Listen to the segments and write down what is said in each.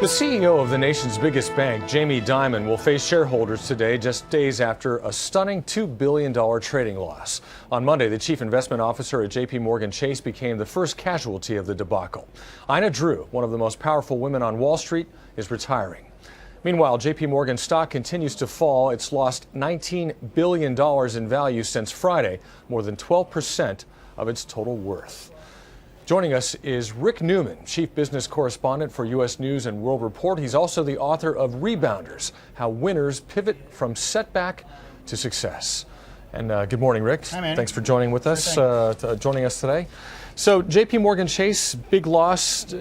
The CEO of the nation's biggest bank, Jamie Dimon, will face shareholders today just days after a stunning $2 billion trading loss. On Monday, the chief investment officer at JPMorgan Chase became the first casualty of the debacle. Ina Drew, one of the most powerful women on Wall Street, is retiring. Meanwhile, JPMorgan stock continues to fall. It's lost $19 billion in value since Friday, more than 12% of its total worth. Joining us is Rick Newman, Chief Business Correspondent for U.S. News and World Report. He's also the author of Rebounders, How Winners Pivot From Setback to Success. And good morning, Rick. Hi, man. Thanks for joining with us, joining us today. So JPMorgan Chase, big loss.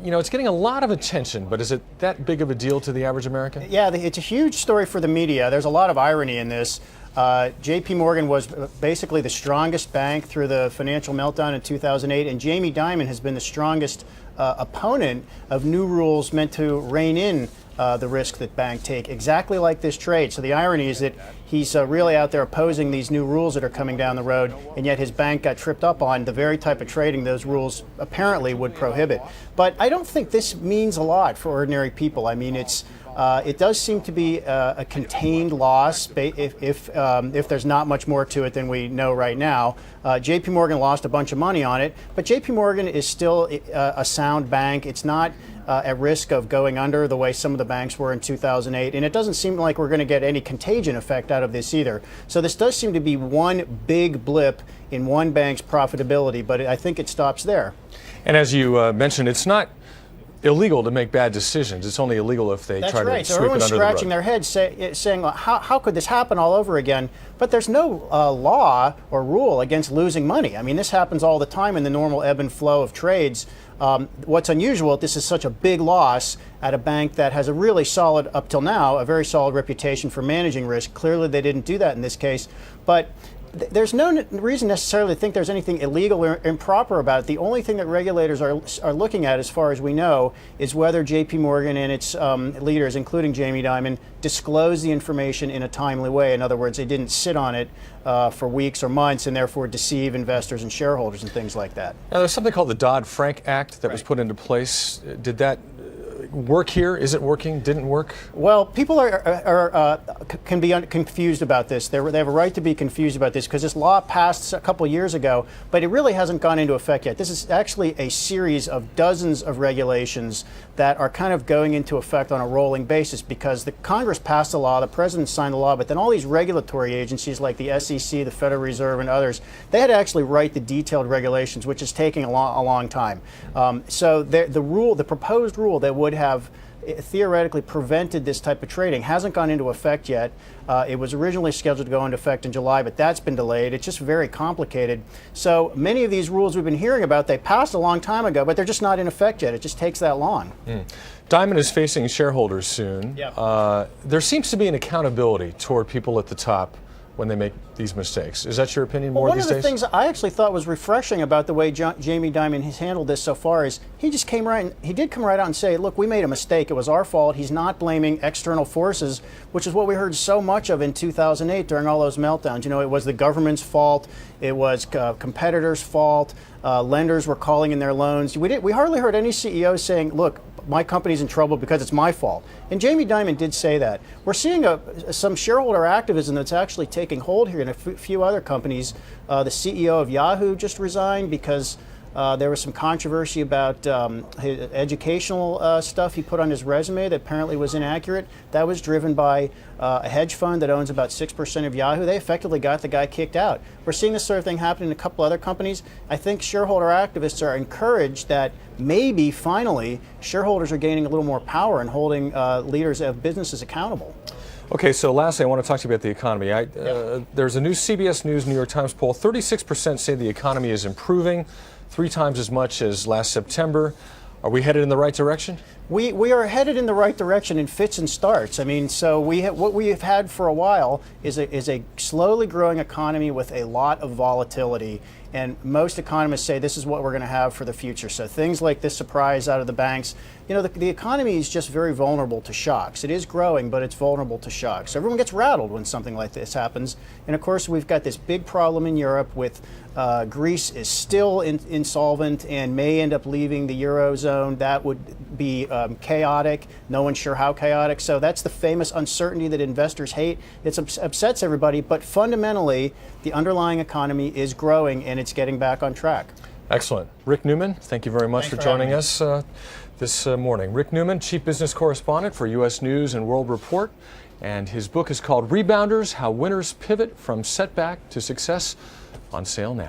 It's getting a lot of attention, but is it that big of a deal to the average American? Yeah, it's a huge story for the media. There's a lot of irony in this. JPMorgan was basically the strongest bank through the financial meltdown in 2008, and Jamie Dimon has been the strongest opponent of new rules meant to rein in the risk that banks take, exactly like this trade. So the irony is that he's really out there opposing these new rules that are coming down the road, and yet his bank got tripped up on the very type of trading those rules apparently would prohibit. But I don't think this means a lot for ordinary people. I mean, it does seem to be a contained loss if there's not much more to it than we know right now. JPMorgan lost a bunch of money on it, but JPMorgan is still a sound bank. It's not at risk of going under the way some of the banks were in 2008, and it doesn't seem like we're going to get any contagion effect out of this either. So this does seem to be one big blip in one bank's profitability, but I think it stops there. And as you mentioned, it's not illegal to make bad decisions. It's only illegal if they try to sweep it under the rug. That's right. So everyone's scratching their heads saying, well, how could this happen all over again? But there's no law or rule against losing money. I mean, this happens all the time in the normal ebb and flow of trades. What's unusual, this is such a big loss at a bank that has a really solid, up till now, a very solid reputation for managing risk. Clearly they didn't do that in this case. But there's no reason necessarily to think there's anything illegal or improper about it. The only thing that regulators are looking at, as far as we know, is whether JPMorgan and its leaders, including Jamie Dimon, disclose the information in a timely way. In other words, they didn't sit on it for weeks or months and therefore deceive investors and shareholders and things like that. Now, there's something called the Dodd-Frank Act that was put into place. Did that work here? Is it working? Didn't work? Well, people can be confused about this. They have a right to be confused about this because this law passed a couple years ago, but it really hasn't gone into effect yet. This is actually a series of dozens of regulations that are kind of going into effect on a rolling basis because the Congress passed the law, the president signed the law, but then all these regulatory agencies like the SEC, the Federal Reserve, and others, they had to actually write the detailed regulations, which is taking a long time. So the proposed rule that would have theoretically prevented this type of trading hasn't gone into effect yet. It was originally scheduled to go into effect in July, but that's been delayed. It's just very complicated. So many of these rules we've been hearing about, they passed a long time ago, but they're just not in effect yet. It just takes that long. Dimon is facing shareholders soon. Yep. There seems to be an accountability toward people at the top when they make these mistakes. Is that your opinion more these days? One of the things I actually thought was refreshing about the way Jamie Dimon has handled this so far is he did come right out and say, look, we made a mistake. It was our fault. He's not blaming external forces, which is what we heard so much of in 2008 during all those meltdowns. You know, it was the government's fault. It was competitors' fault. Lenders were calling in their loans. We hardly heard any CEO saying, look, my company's in trouble because it's my fault. And Jamie Dimon did say that. We're seeing some shareholder activism that's actually taking hold here in a few other companies. The CEO of Yahoo just resigned because there was some controversy about his educational stuff he put on his resume that apparently was inaccurate. That was driven by a hedge fund that owns about 6% of Yahoo. They effectively got the guy kicked out. We're seeing this sort of thing happen in a couple other companies. I think shareholder activists are encouraged that maybe finally shareholders are gaining a little more power and holding leaders of businesses accountable. Okay, so lastly, I want to talk to you about the economy. There's a new CBS News New York Times poll. 36% say the economy is improving, 3 times as much as last September. Are we headed in the right direction? We are headed in the right direction in fits and starts. I mean, so what we have had for a while is a slowly growing economy with a lot of volatility. And most economists say this is what we're going to have for the future. So things like this surprise out of the banks, you know, the economy is just very vulnerable to shocks. It is growing, but it's vulnerable to shocks. So everyone gets rattled when something like this happens. And of course, we've got this big problem in Europe with Greece is still insolvent and may end up leaving the Eurozone. That would be chaotic. No one's sure how chaotic. So that's the famous uncertainty that investors hate. It upsets everybody, but fundamentally, the underlying economy is growing and it's getting back on track. Excellent. Rick Newman, thank you very much for joining us this morning. Rick Newman, Chief Business Correspondent for U.S. News and World Report, and his book is called Rebounders, How Winners Pivot From Setback to Success, on sale now.